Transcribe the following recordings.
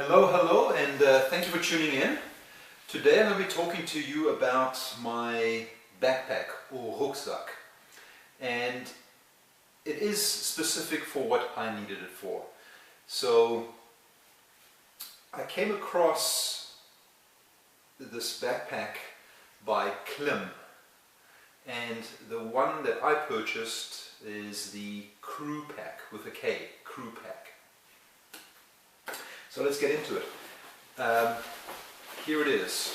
Hello, and thank you for tuning in. Today I'm going to be talking to you about my backpack or rucksack, and it is specific for what I needed it for. So I came across this backpack by Klim, and the one that I purchased is the Krew pack with a K, Krew pack. So let's get into it. Here it is.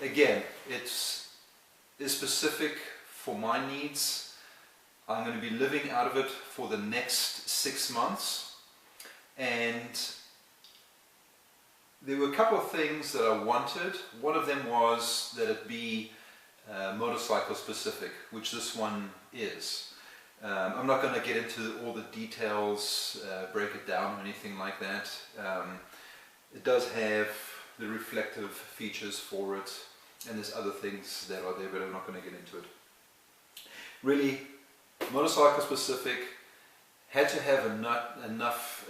Again, it's specific for my needs. I'm going to be living out of it for the next 6 months, and there were a couple of things that I wanted. One of them was that it be motorcycle specific, which this one is. I'm not going to get into all the details, break it down or anything like that. It does have the reflective features for it, and there's other things that are there, but I'm not going to get into it. Really, motorcycle specific, had to have enough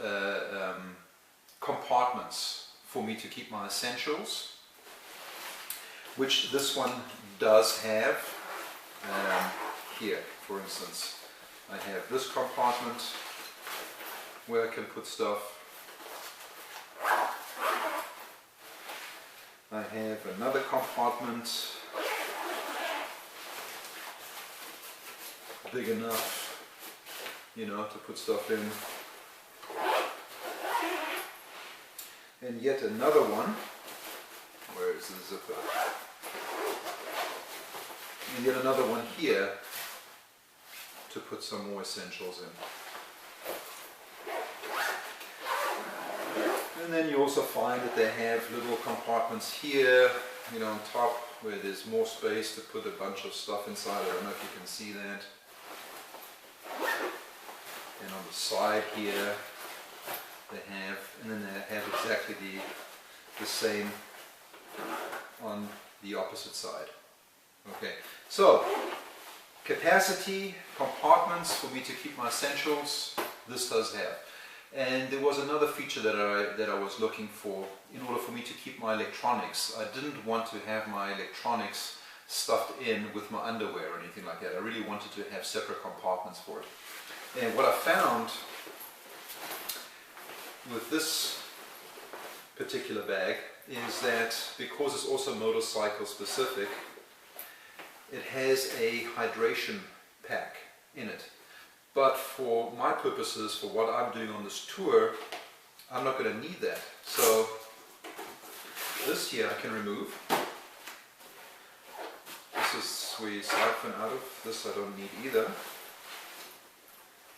compartments for me to keep my essentials, which this one does have. Here, for instance, I have this compartment where I can put stuff. I have another compartment big enough, to put stuff in. And yet another one, where is the zipper? And yet another one here to put some more essentials in. And then you also find that they have little compartments here, on top, where there's more space to put a bunch of stuff inside. I don't know if you can see that. And on the side here, they have, and then they have exactly the same on the opposite side. Okay, so capacity, compartments for me to keep my essentials, this does have. And there was another feature that I was looking for in order for me to keep my electronics. I didn't want to have my electronics stuffed in with my underwear or anything like that. I really wanted to have separate compartments for it. And what I found with this particular bag is that because it's also motorcycle specific, it has a hydration pack in it. But for my purposes, for what I'm doing on this tour, I'm not going to need that. So this here I can remove. This is where you siphon out of. This I don't need either.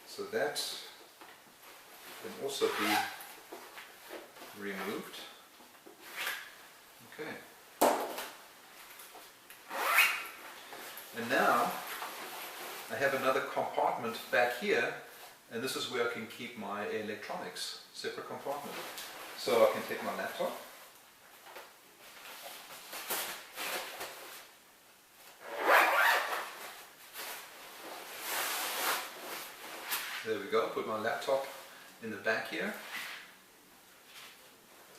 So that can also be removed. Okay. And now I have another compartment back here, and this is where I can keep my electronics, separate compartment. So I can take my laptop, there we go, put my laptop in the back here.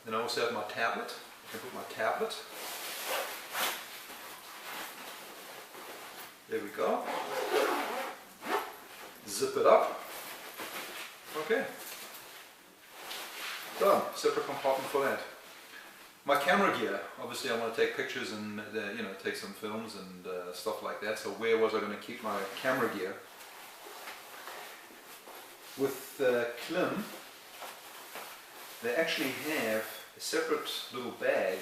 Then I also have my tablet. I can put my tablet. There we go. Zip it up. Okay. Done. Separate compartment for that. My camera gear. Obviously I want to take pictures and take some films and stuff like that. So where was I going to keep my camera gear? With Klim, they actually have a separate little bag,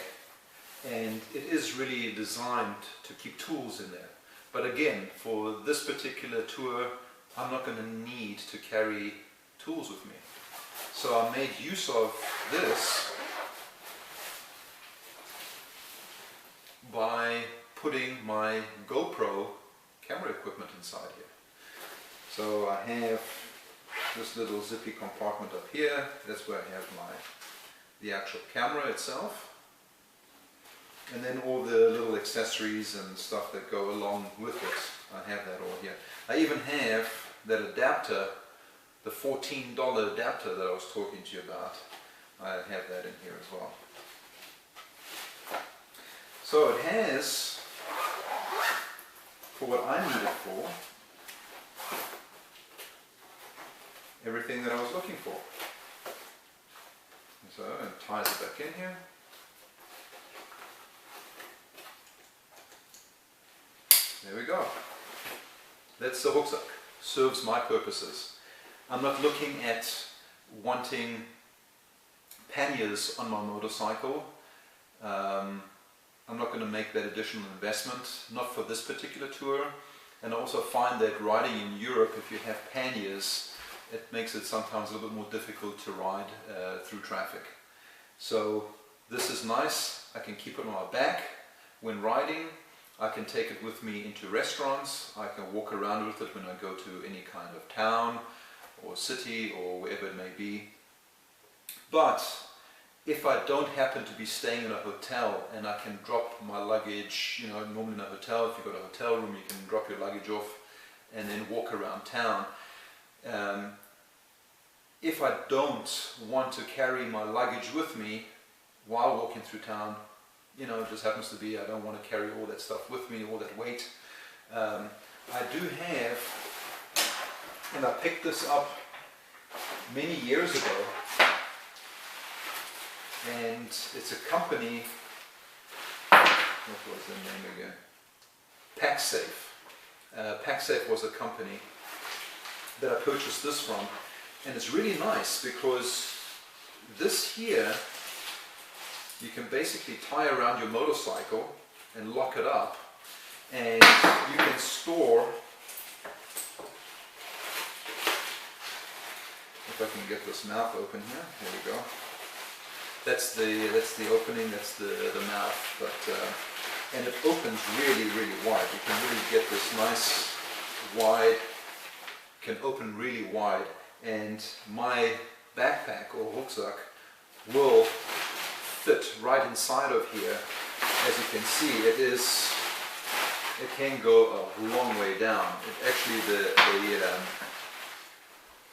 and it is really designed to keep tools in there. But again, for this particular tour, I'm not going to need to carry tools with me. So I made use of this by putting my GoPro camera equipment inside here. So I have this little zippy compartment up here. That's where I have the actual camera itself. And then all the little accessories and stuff that go along with it, I have that all here. I even have that adapter, the $14 adapter that I was talking to you about, I have that in here as well. So it has, for what I need it for, everything that I was looking for. So it ties it back in here. There we go. That's the hook suck. Serves my purposes. I'm not looking at wanting panniers on my motorcycle. I'm not going to make that additional investment, not for this particular tour. And I also find that riding in Europe, if you have panniers, it makes it sometimes a little bit more difficult to ride through traffic. So this is nice. I can keep it on my back when riding. I can take it with me into restaurants. I can walk around with it when I go to any kind of town or city or wherever it may be. But if I don't happen to be staying in a hotel and I can drop my luggage, you know, normally in a hotel, if you've got a hotel room, you can drop your luggage off and then walk around town. If I don't want to carry my luggage with me while walking through town, you know, it just happens to be I don't want to carry all that stuff with me, all that weight. I do have, and I picked this up many years ago, and it's a company, what was the name again? MIKE650. MIKE650 was a company that I purchased this from, and it's really nice because this here you can basically tie around your motorcycle and lock it up, and you can store, if I can get this mouth open here, there we go. That's the opening, that's the mouth, but and it opens really wide. You can really get this nice wide, can open really wide, and my backpack or rucksack will fit right inside of here. As you can see, it can go a long way down. It actually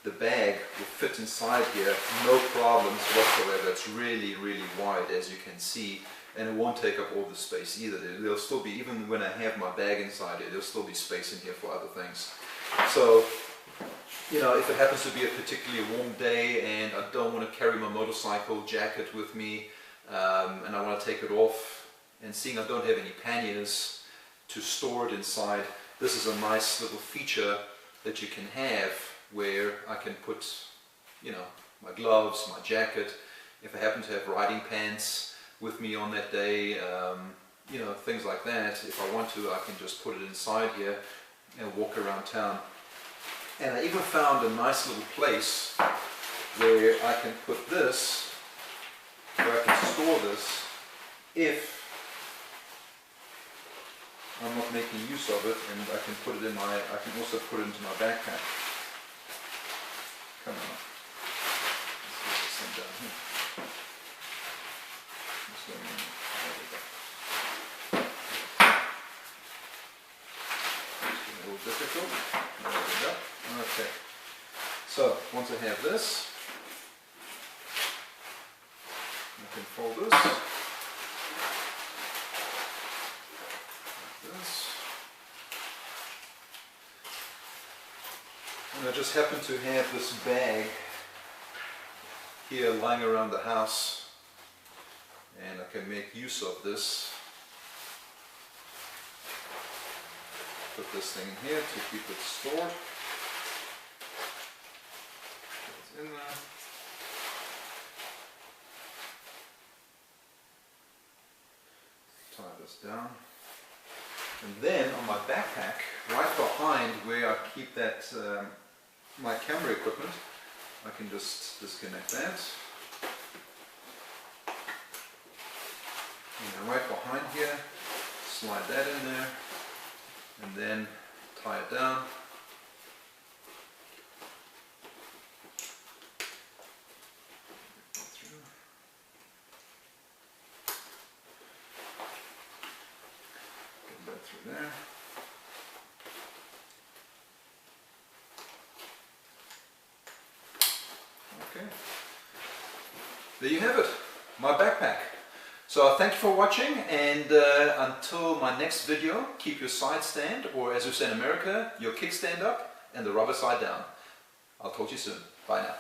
the bag will fit inside here, no problems whatsoever. It's really wide, as you can see, and it won't take up all the space either. There'll still be, even when I have my bag inside here, there'll still be space in here for other things. So, you know, if it happens to be a particularly warm day and I don't want to carry my motorcycle jacket with me, and I want to take it off, and seeing I don't have any panniers to store it inside, this is a nice little feature that you can have where I can put, you know, my gloves, my jacket, if I happen to have riding pants with me on that day, you know, things like that. If I want to, I can just put it inside here and walk around town. And I even found a nice little place where I can put this, where I can store this if I'm not making use of it, and I can put it in my, I can also put it into my backpack. Come on. Let's get this thing down here. Just going in. There we go. It's a little difficult. There we go. Okay. So, once I have this, I can fold this. Like this. And I just happen to have this bag here lying around the house, and I can make use of this. Put this thing in here to keep it stored. It's in there. Tie this down. And then on my backpack, right behind where I keep that my camera equipment, I can just disconnect that. And then right behind here, slide that in there, and then tie it down. Get that through there. Okay. there you have it, my backpack. So thank you for watching, and until my next video, keep your side stand, or as we say in America, your kickstand up and the rubber side down. I'll talk to you soon. Bye now.